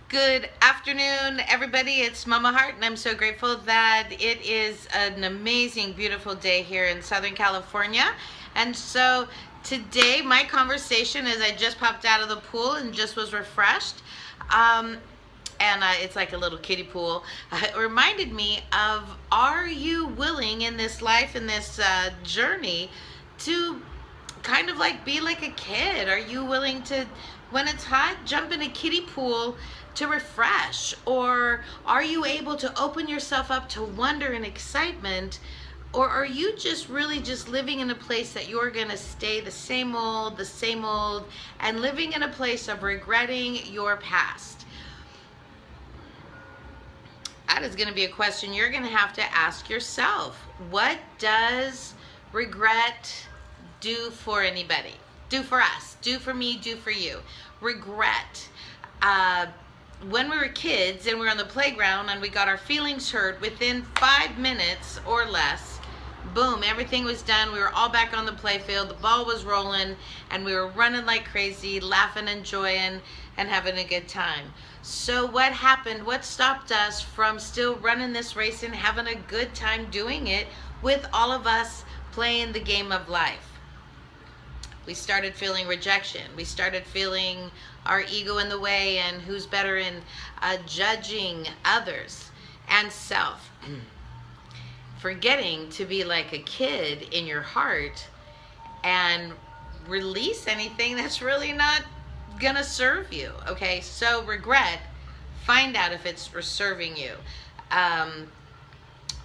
Good afternoon, everybody. It's Mama Heart, and I'm so grateful that it is an amazing, beautiful day here in Southern California. And so today, my conversation, as I just popped out of the pool and just was refreshed, and it's like a little kiddie pool, it reminded me of, are you willing in this life, in this journey, to kind of like be like a kid? Are you willing to, when it's hot, jump in a kiddie pool to refresh? Or are you able to open yourself up to wonder and excitement? Or are you just really just living in a place that you're going to stay the same old, and living in a place of regretting your past? That is going to be a question you're going to have to ask yourself. What does regret do for anybody? Do for us, do for me, do for you. Regret. When we were kids and we were on the playground and we got our feelings hurt, within 5 minutes or less, boom, everything was done. We were all back on the playfield. The ball was rolling and we were running like crazy, laughing, enjoying, and having a good time. So what happened? What stopped us from still running this race and having a good time doing it with all of us playing the game of life? We started feeling rejection. We started feeling our ego in the way and who's better in judging others and self. Forgetting to be like a kid in your heart and release anything that's really not gonna serve you. Okay, so regret, find out if it's serving you.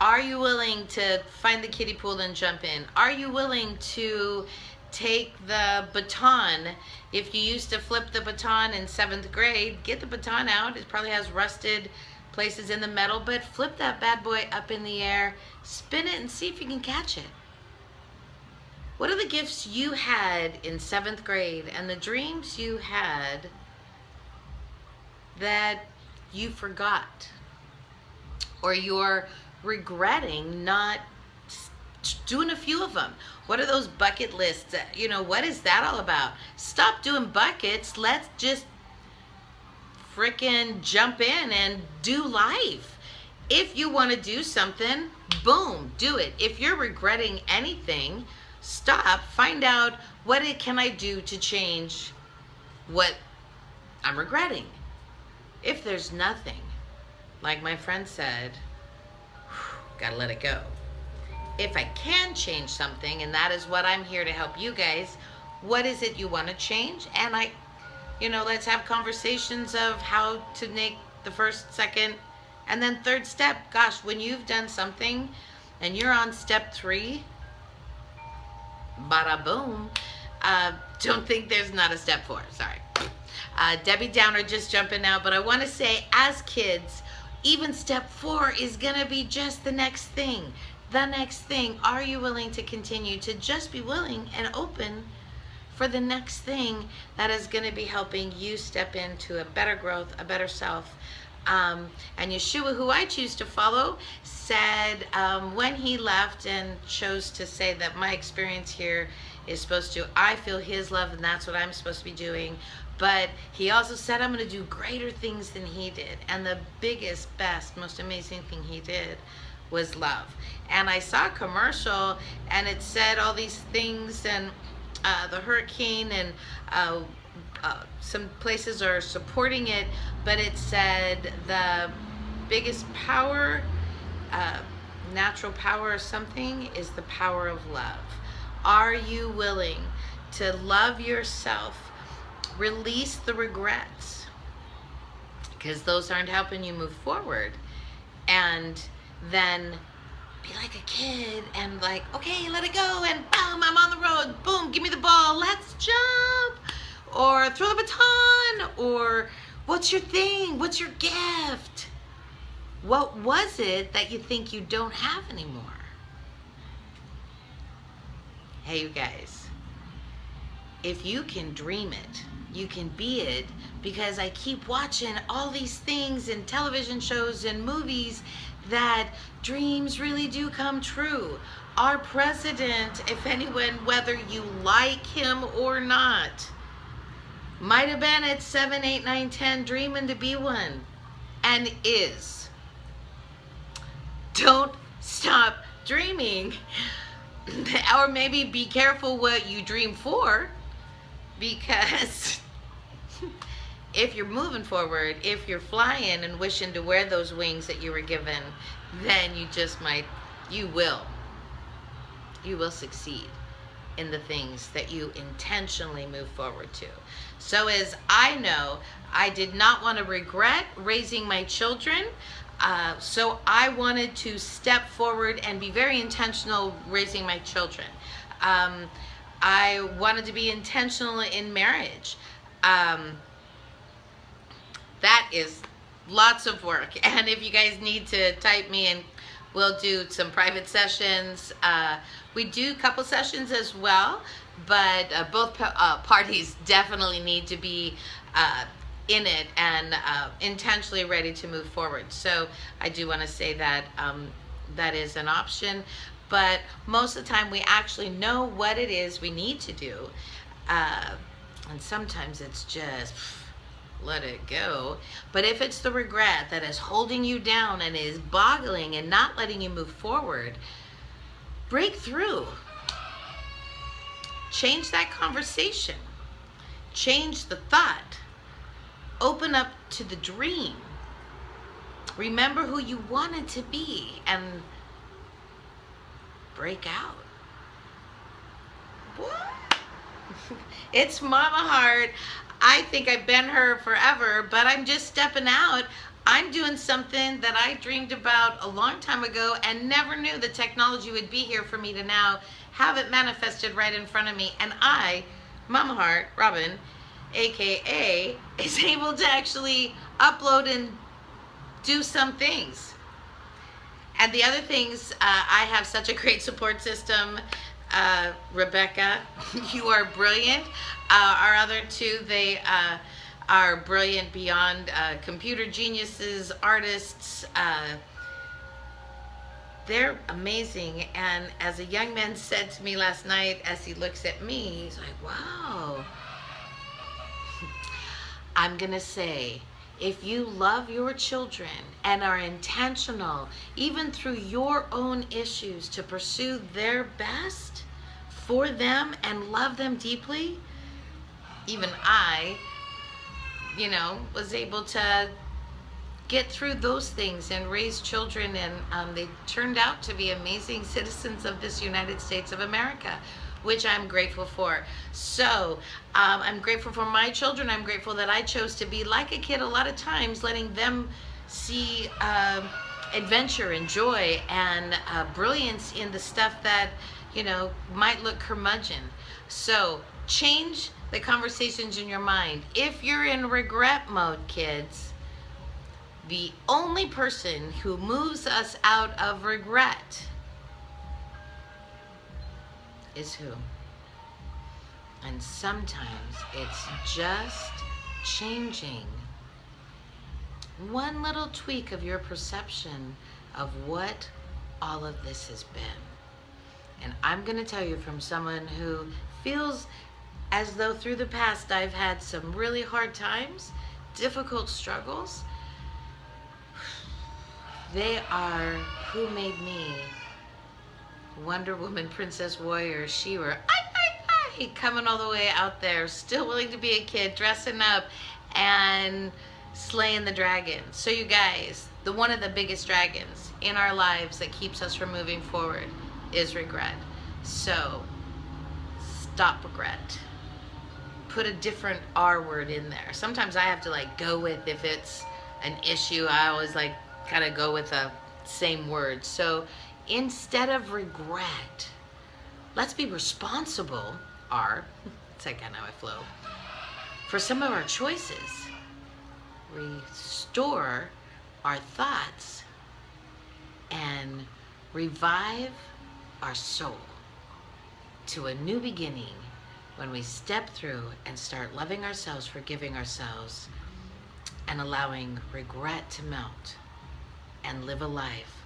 Are you willing to find the kiddie pool and jump in? Are you willing to take the baton? If you used to flip the baton in 7th grade, get the baton out. It probably has rusted places in the metal, but flip that bad boy up in the air, spin it, and see if you can catch it. What are the gifts you had in 7th grade and the dreams you had that you forgot? Or you're regretting not doing a few of them? What are those bucket lists? What is that all about? Stop doing buckets. Let's just freaking jump in and do life. If you want to do something, boom, do it. If you're regretting anything, stop, find out what can I do to change what I'm regretting. If there's nothing, like my friend said, gotta let it go. If I can change something, and that is what I'm here to help you guys, what is it you want to change? And let's have conversations of how to make the first, second, and then third step. Gosh, when you've done something and you're on step 3, bada boom, don't think there's not a step 4, sorry. Debbie Downer just jumping out, but I want to say, as kids, even step 4 is going to be just the next thing. The next thing. Are you willing to continue to just be willing and open for the next thing that is going to be helping you step into a better growth, a better self? And Yeshua, who I choose to follow, said when he left and chose to say that my experience here is supposed to, I feel his love and that's what I'm supposed to be doing. But he also said, I'm going to do greater things than he did. And the biggest, best, most amazing thing he did was love. And I saw a commercial and it said all these things, and the hurricane and some places are supporting it, but it said the biggest power, natural power or something, is the power of love. Are you willing to love yourself, release the regrets, because those aren't helping you move forward, and then be like a kid and like, okay, let it go, and boom, I'm on the road, boom, give me the ball, let's jump, or throw the baton, or what's your thing, what's your gift? What was it that you think you don't have anymore? Hey, you guys, if you can dream it, you can be it, because I keep watching all these things in television shows and movies that dreams really do come true. Our president, if anyone, whether you like him or not, Might have been at 7, 8, 9, 10, dreaming to be one, and is. Don't stop dreaming. Or maybe be careful what you dream for, because if you're moving forward, if you're flying and wishing to wear those wings that you were given, then you will succeed in the things that you intentionally move forward to. So as I know, I did not want to regret raising my children. So I wanted to step forward and be very intentional raising my children. I wanted to be intentional in marriage. That is lots of work. And if you guys need to type me in, we'll do some private sessions. We do couple sessions as well, but both parties definitely need to be in it and intentionally ready to move forward. So I do want to say that that is an option, but most of the time we actually know what it is we need to do, and sometimes it's just let it go. But if it's the regret that is holding you down and is boggling and not letting you move forward, break through. Change that conversation. Change the thought. Open up to the dream. Remember who you wanted to be and break out. What? It's Mama Heart. I think I've been her forever, but I'm just stepping out. I'm doing something that I dreamed about a long time ago and never knew the technology would be here for me to now have it manifested right in front of me. And I, Mama Heart, Robin, AKA, is able to actually upload and do some things. And the other things, I have such a great support system. Rebecca, you are brilliant. Our other two, they are brilliant beyond computer geniuses, artists. They're amazing. And as a young man said to me last night as he looks at me, he's like, wow. I'm going to say, if you love your children and are intentional, even through your own issues, to pursue their best for them and love them deeply, even I, was able to get through those things and raise children, and they turned out to be amazing citizens of this United States of America, which I'm grateful for. So I'm grateful for my children. I'm grateful that I chose to be like a kid a lot of times, letting them see adventure and joy and brilliance in the stuff that, might look curmudgeon. So change the conversations in your mind. If you're in regret mode, kids, the only person who moves us out of regret is who? And sometimes it's just changing one little tweak of your perception of what all of this has been. And I'm going to tell you, from someone who feels as though through the past I've had some really hard times, difficult struggles, they are who made me. Wonder Woman, Princess Warrior, She-Ra, coming all the way out there, still willing to be a kid, dressing up and slaying the dragon. So you guys, one of the biggest dragons in our lives that keeps us from moving forward is regret. So stop regret. Put a different R word in there. Sometimes I have to go with, if it's an issue, I always kind of go with the same word. So instead of regret, let's be responsible, it's like kind of how I flow, for some of our choices. Restore our thoughts and revive our soul to a new beginning when we step through and start loving ourselves, forgiving ourselves, and allowing regret to melt and live a life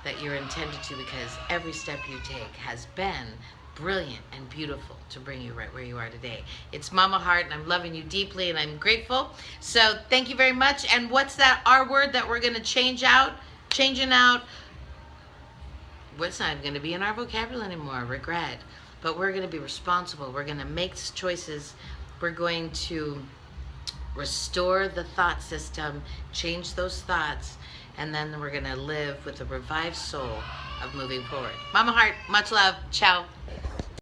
that you're intended to, because every step you take has been brilliant and beautiful to bring you right where you are today. It's Mama Heart, and I'm loving you deeply, and I'm grateful. So thank you very much. And what's that R word that we're going to change out? Changing out. What's not going to be in our vocabulary anymore? Regret. But we're going to be responsible. We're going to make choices. We're going to restore the thought system, change those thoughts, and then we're going to live with a revived soul of moving forward. Mama Heart, much love. Ciao.